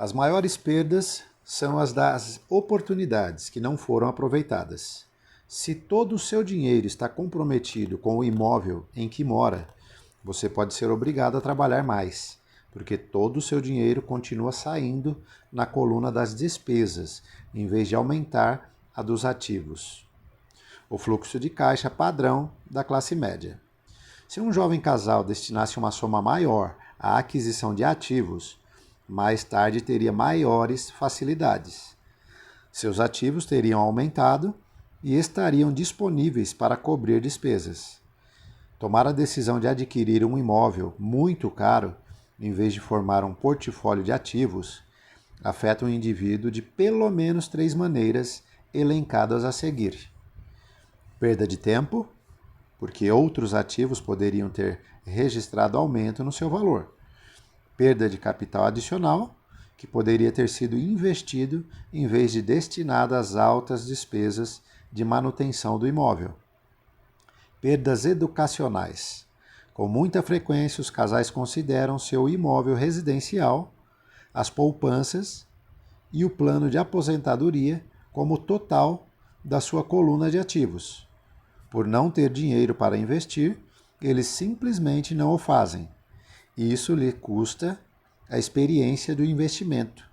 As maiores perdas são as das oportunidades que não foram aproveitadas. Se todo o seu dinheiro está comprometido com o imóvel em que mora, você pode ser obrigado a trabalhar mais, porque todo o seu dinheiro continua saindo na coluna das despesas, em vez de aumentar a dos ativos. O fluxo de caixa padrão da classe média. Se um jovem casal destinasse uma soma maior à aquisição de ativos, mais tarde teria maiores facilidades. Seus ativos teriam aumentado e estariam disponíveis para cobrir despesas. Tomar a decisão de adquirir um imóvel muito caro, em vez de formar um portfólio de ativos, afeta o indivíduo de pelo menos 3 maneiras elencadas a seguir. Perda de tempo, porque outros ativos poderiam ter registrado aumento no seu valor. Perda de capital adicional, que poderia ter sido investido em vez de destinado às altas despesas de manutenção do imóvel. Perdas educacionais. Com muita frequência, os casais consideram seu imóvel residencial, as poupanças e o plano de aposentadoria como total da sua coluna de ativos. Por não ter dinheiro para investir, eles simplesmente não o fazem. Isso lhe custa a experiência do investimento.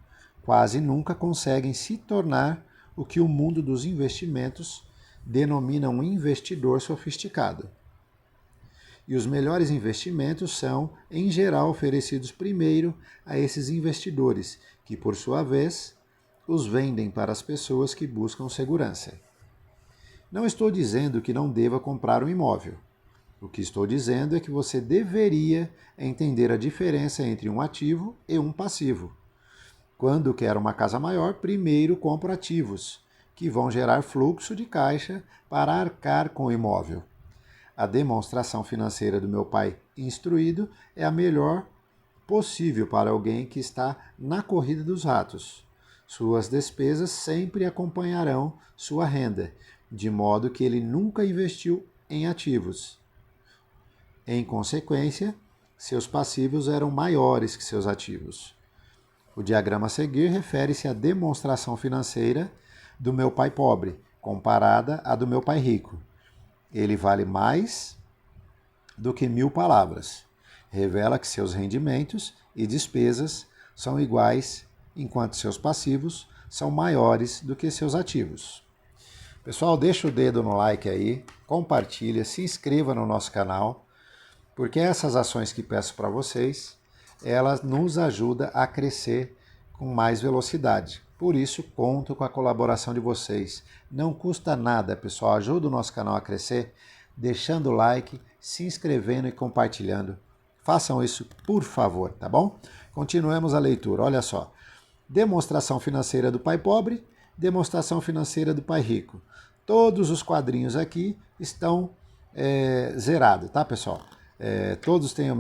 Quase nunca conseguem se tornar o que o mundo dos investimentos denomina um investidor sofisticado. E os melhores investimentos são, em geral, oferecidos primeiro a esses investidores, que, por sua vez, os vendem para as pessoas que buscam segurança. Não estou dizendo que não deva comprar um imóvel. O que estou dizendo é que você deveria entender a diferença entre um ativo e um passivo. Quando quer uma casa maior, primeiro compra ativos, que vão gerar fluxo de caixa para arcar com o imóvel. A demonstração financeira do meu pai instruído é a melhor possível para alguém que está na corrida dos ratos. Suas despesas sempre acompanharão sua renda, de modo que ele nunca investiu em ativos. Em consequência, seus passivos eram maiores que seus ativos. O diagrama a seguir refere-se à demonstração financeira do meu pai pobre, comparada à do meu pai rico. Ele vale mais do que 1000 palavras. Revela que seus rendimentos e despesas são iguais, enquanto seus passivos são maiores do que seus ativos. Pessoal, deixa o dedo no like aí, compartilha, se inscreva no nosso canal, porque essas ações que peço para vocês, elas nos ajudam a crescer com mais velocidade. Por isso, conto com a colaboração de vocês. Não custa nada, pessoal. Ajuda o nosso canal a crescer, deixando o like, se inscrevendo e compartilhando. Façam isso, por favor, tá bom? Continuemos a leitura. Olha só. Demonstração financeira do pai pobre, demonstração financeira do pai rico. Todos os quadrinhos aqui estão zerados, tá, pessoal? Todos têm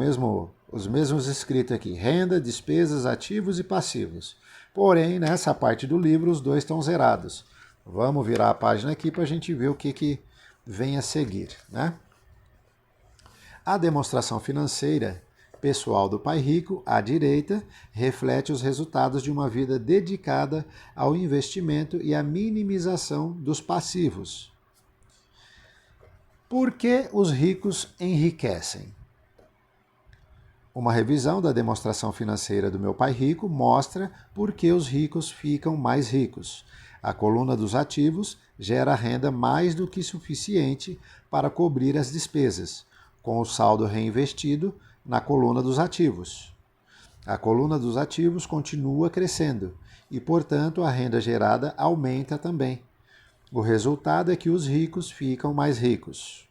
os mesmos escritos aqui: renda, despesas, ativos e passivos. Porém, nessa parte do livro, os dois estão zerados. Vamos virar a página aqui para a gente ver o que vem a seguir, né? A demonstração financeira pessoal do pai rico, à direita, reflete os resultados de uma vida dedicada ao investimento e à minimização dos passivos. Por que os ricos enriquecem? Uma revisão da demonstração financeira do meu pai rico mostra por que os ricos ficam mais ricos. A coluna dos ativos gera renda mais do que suficiente para cobrir as despesas, com o saldo reinvestido na coluna dos ativos. A coluna dos ativos continua crescendo e, portanto, a renda gerada aumenta também. O resultado é que os ricos ficam mais ricos.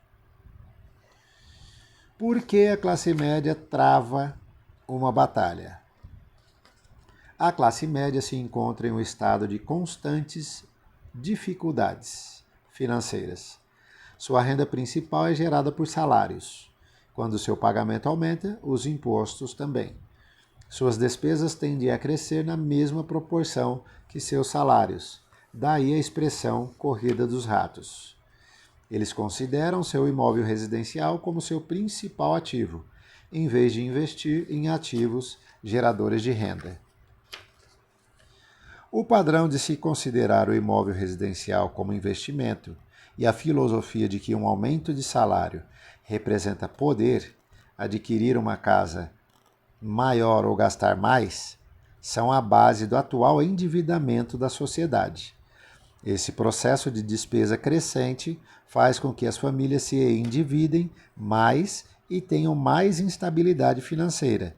Por que a classe média trava uma batalha? A classe média se encontra em um estado de constantes dificuldades financeiras. Sua renda principal é gerada por salários. Quando seu pagamento aumenta, os impostos também. Suas despesas tendem a crescer na mesma proporção que seus salários. Daí a expressão corrida dos ratos. Eles consideram seu imóvel residencial como seu principal ativo, em vez de investir em ativos geradores de renda. O padrão de se considerar o imóvel residencial como investimento e a filosofia de que um aumento de salário representa poder, adquirir uma casa maior ou gastar mais, são a base do atual endividamento da sociedade. Esse processo de despesa crescente faz com que as famílias se endividem mais e tenham mais instabilidade financeira,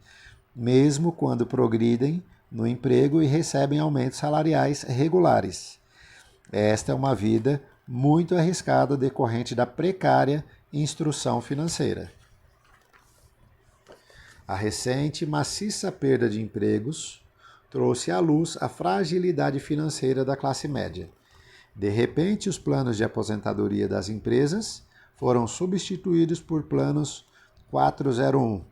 mesmo quando progridem no emprego e recebem aumentos salariais regulares. Esta é uma vida muito arriscada decorrente da precária instrução financeira. A recente maciça perda de empregos trouxe à luz a fragilidade financeira da classe média. De repente, os planos de aposentadoria das empresas foram substituídos por planos 401.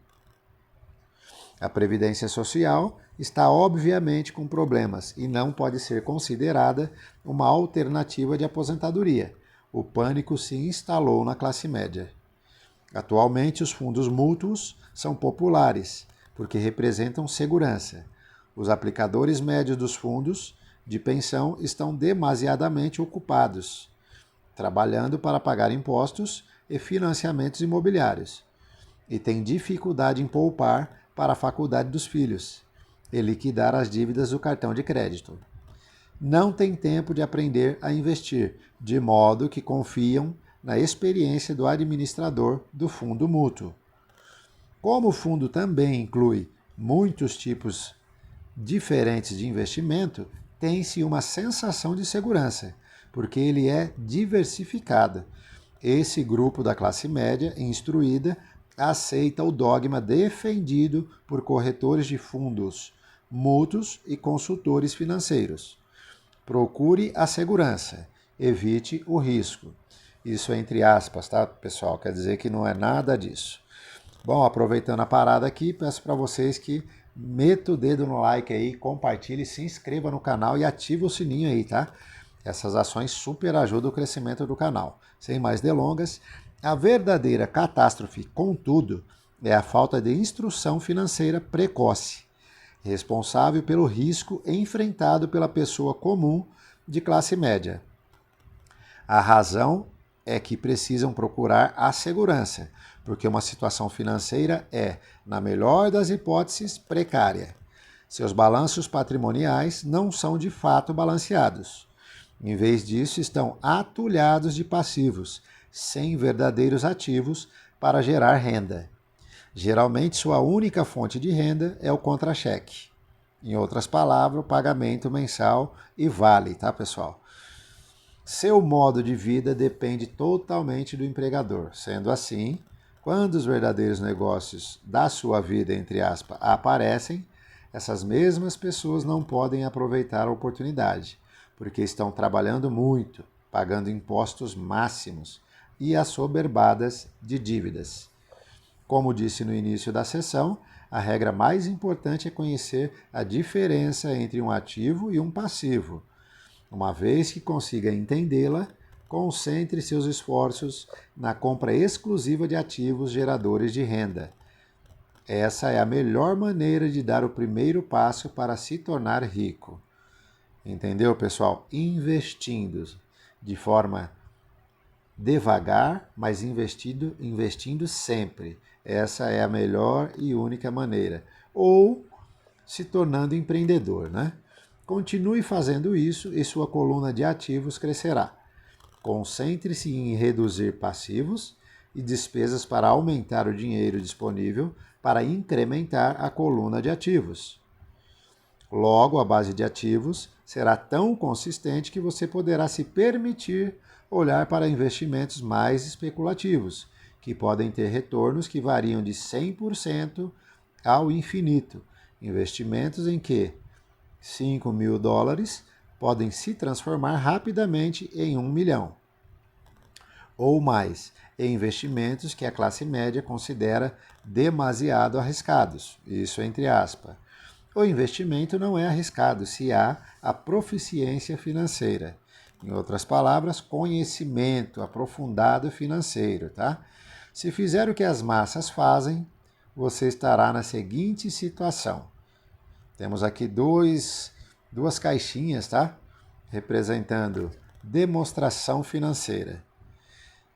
A Previdência Social está obviamente com problemas e não pode ser considerada uma alternativa de aposentadoria. O pânico se instalou na classe média. Atualmente, os fundos mútuos são populares porque representam segurança. Os aplicadores médios dos fundos de pensão estão demasiadamente ocupados, trabalhando para pagar impostos e financiamentos imobiliários, e têm dificuldade em poupar para a faculdade dos filhos e liquidar as dívidas do cartão de crédito. Não têm tempo de aprender a investir, de modo que confiam na experiência do administrador do fundo mútuo. Como o fundo também inclui muitos tipos diferentes de investimento, tem-se uma sensação de segurança, porque ele é diversificado. Esse grupo da classe média instruída aceita o dogma defendido por corretores de fundos mútuos e consultores financeiros. Procure a segurança, evite o risco. Isso é entre aspas, tá, pessoal? Quer dizer que não é nada disso. Bom, aproveitando a parada aqui, peço para vocês que meta o dedo no like aí, compartilhe, se inscreva no canal e ative o sininho aí, tá? Essas ações super ajudam o crescimento do canal. Sem mais delongas, a verdadeira catástrofe, contudo, é a falta de instrução financeira precoce, responsável pelo risco enfrentado pela pessoa comum de classe média. A razão é que precisam procurar a segurança, porque uma situação financeira é, na melhor das hipóteses, precária. Seus balanços patrimoniais não são de fato balanceados. Em vez disso, estão atulhados de passivos, sem verdadeiros ativos para gerar renda. Geralmente, sua única fonte de renda é o contra-cheque. Em outras palavras, o pagamento mensal e vale, tá, pessoal? Seu modo de vida depende totalmente do empregador. Sendo assim, quando os verdadeiros negócios da sua vida, entre aspas, aparecem, essas mesmas pessoas não podem aproveitar a oportunidade, porque estão trabalhando muito, pagando impostos máximos e assoberbadas de dívidas. Como disse no início da sessão, a regra mais importante é conhecer a diferença entre um ativo e um passivo. Uma vez que consiga entendê-la, concentre seus esforços na compra exclusiva de ativos geradores de renda. Essa é a melhor maneira de dar o primeiro passo para se tornar rico. Entendeu, pessoal? Investindo de forma devagar, mas investindo sempre. Essa é a melhor e única maneira. Ou se tornando empreendedor, né? Continue fazendo isso e sua coluna de ativos crescerá. Concentre-se em reduzir passivos e despesas para aumentar o dinheiro disponível para incrementar a coluna de ativos. Logo, a base de ativos será tão consistente que você poderá se permitir olhar para investimentos mais especulativos, que podem ter retornos que variam de 100% ao infinito. Investimentos em que $5.000 podem se transformar rapidamente em 1 milhão. Ou mais, em investimentos que a classe média considera demasiado arriscados. Isso entre aspas. O investimento não é arriscado se há a proficiência financeira. Em outras palavras, conhecimento aprofundado financeiro, tá? Se fizer o que as massas fazem, você estará na seguinte situação. Temos aqui dois duas caixinhas, tá? Representando demonstração financeira.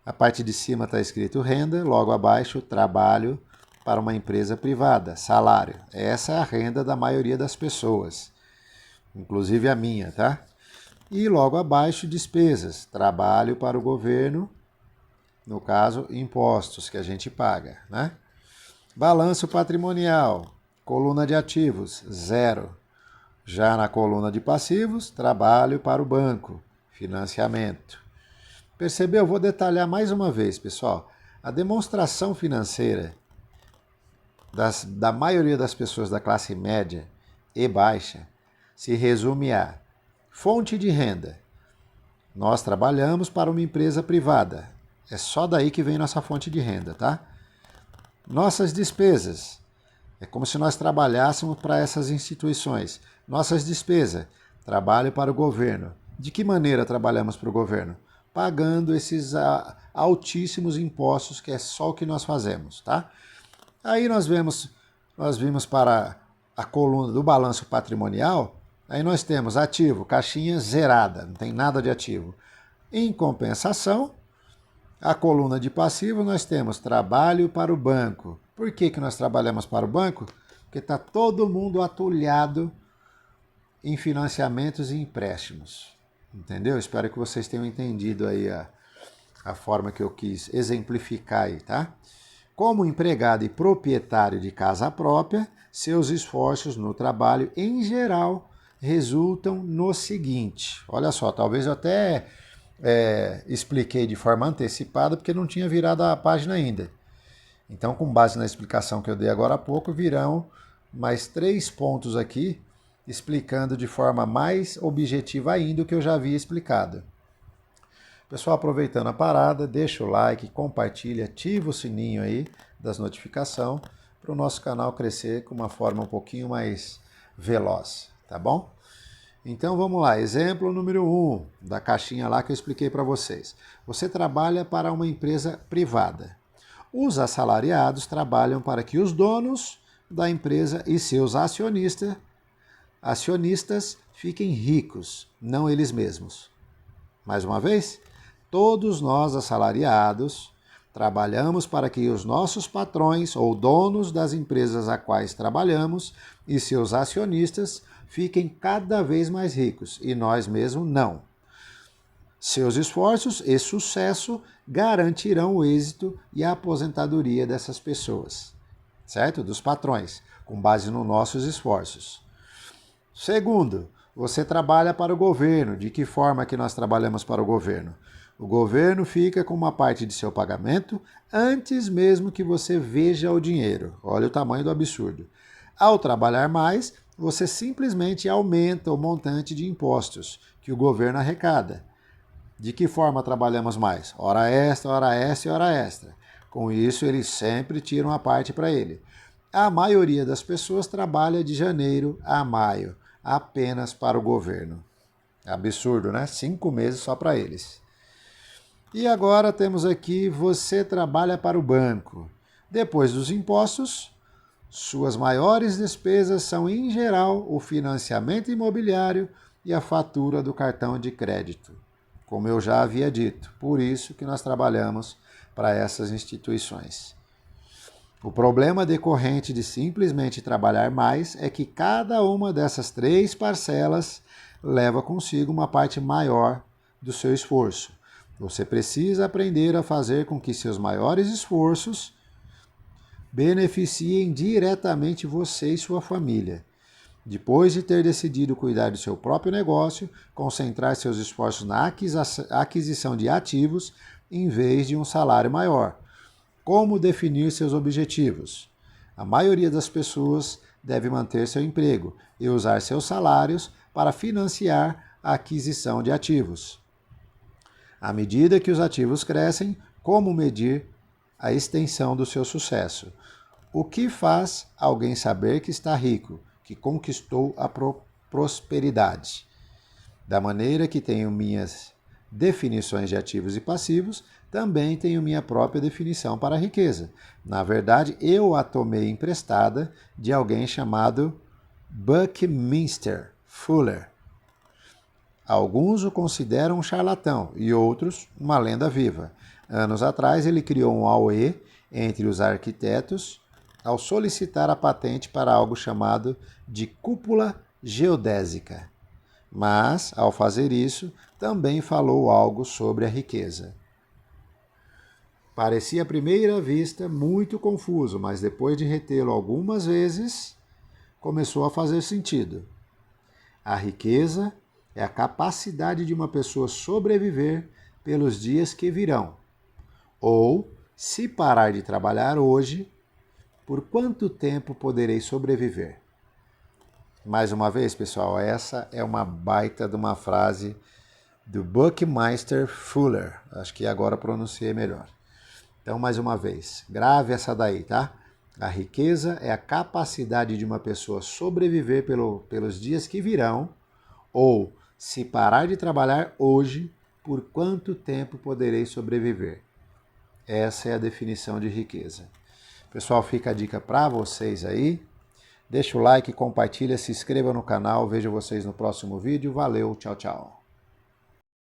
A parte de cima está escrito renda, logo abaixo trabalho para uma empresa privada, salário. Essa é a renda da maioria das pessoas, inclusive a minha, tá? E logo abaixo despesas, trabalho para o governo, no caso impostos que a gente paga, né? Balanço patrimonial, coluna de ativos, 0. Já na coluna de passivos, trabalho para o banco, financiamento. Percebeu? Vou detalhar mais uma vez, pessoal. A demonstração financeira da maioria das pessoas da classe média e baixa se resume a fonte de renda. Nós trabalhamos para uma empresa privada. É só daí que vem nossa fonte de renda, tá? Nossas despesas. É como se nós trabalhássemos para essas instituições. Nossas despesas. Trabalho para o governo. De que maneira trabalhamos para o governo? Pagando esses altíssimos impostos, que é só o que nós fazemos, tá? Aí nós vimos para a coluna do balanço patrimonial, aí nós temos ativo, caixinha zerada, não tem nada de ativo. Em compensação, a coluna de passivo nós temos trabalho para o banco. Por que nós trabalhamos para o banco? Porque está todo mundo atulhado em financiamentos e empréstimos. Entendeu? Espero que vocês tenham entendido aí a forma que eu quis exemplificar aí, tá? Como empregado e proprietário de casa própria, seus esforços no trabalho, em geral, resultam no seguinte. Olha só, talvez eu até expliquei de forma antecipada, porque não tinha virado a página ainda. Então, com base na explicação que eu dei agora há pouco, virão mais 3 pontos aqui, explicando de forma mais objetiva ainda o que eu já havia explicado. Pessoal, aproveitando a parada, deixa o like, compartilha, ativa o sininho aí das notificações para o nosso canal crescer com uma forma um pouquinho mais veloz, tá bom? Então vamos lá, exemplo número 1 da caixinha lá que eu expliquei para vocês. Você trabalha para uma empresa privada. Os assalariados trabalham para que os donos da empresa e seus acionistas fiquem ricos, não eles mesmos. Mais uma vez, todos nós assalariados trabalhamos para que os nossos patrões ou donos das empresas a quais trabalhamos e seus acionistas fiquem cada vez mais ricos e nós mesmos não. Seus esforços e sucesso garantirão o êxito e a aposentadoria dessas pessoas, certo? Dos patrões, com base nos nossos esforços. Segundo, você trabalha para o governo. De que forma que nós trabalhamos para o governo? O governo fica com uma parte de seu pagamento antes mesmo que você veja o dinheiro. Olha o tamanho do absurdo. Ao trabalhar mais, você simplesmente aumenta o montante de impostos que o governo arrecada. De que forma trabalhamos mais? Hora extra, hora extra e hora extra. Com isso, eles sempre tiram a parte para ele. A maioria das pessoas trabalha de janeiro a maio, apenas para o governo. Absurdo, né? 5 meses só para eles. E agora temos aqui, você trabalha para o banco. Depois dos impostos, suas maiores despesas são, em geral, o financiamento imobiliário e a fatura do cartão de crédito. Como eu já havia dito, por isso que nós trabalhamos para essas instituições. O problema decorrente de simplesmente trabalhar mais é que cada uma dessas 3 parcelas leva consigo uma parte maior do seu esforço. Você precisa aprender a fazer com que seus maiores esforços beneficiem diretamente você e sua família. Depois de ter decidido cuidar do seu próprio negócio, concentrar seus esforços na aquisição de ativos em vez de um salário maior. Como definir seus objetivos? A maioria das pessoas deve manter seu emprego e usar seus salários para financiar a aquisição de ativos. À medida que os ativos crescem, como medir a extensão do seu sucesso? O que faz alguém saber que está rico, que conquistou a prosperidade? Da maneira que tenho minhas definições de ativos e passivos, também tenho minha própria definição para a riqueza. Na verdade, eu a tomei emprestada de alguém chamado Buckminster Fuller. Alguns o consideram um charlatão e outros uma lenda viva. Anos atrás, ele criou um auê entre os arquitetos ao solicitar a patente para algo chamado de cúpula geodésica. Mas, ao fazer isso, também falou algo sobre a riqueza. Parecia à primeira vista muito confuso, mas depois de retê-lo algumas vezes, começou a fazer sentido. A riqueza é a capacidade de uma pessoa sobreviver pelos dias que virão. Ou, se parar de trabalhar hoje, por quanto tempo poderei sobreviver? Mais uma vez, pessoal, essa é uma baita de uma frase do Buckminster Fuller. Acho que agora pronunciei melhor. Então, mais uma vez, grave essa daí, tá? A riqueza é a capacidade de uma pessoa sobreviver pelos dias que virão, ou, se parar de trabalhar hoje, por quanto tempo poderei sobreviver? Essa é a definição de riqueza. Pessoal, fica a dica para vocês aí. Deixa o like, compartilha, se inscreva no canal. Vejo vocês no próximo vídeo. Valeu, tchau, tchau.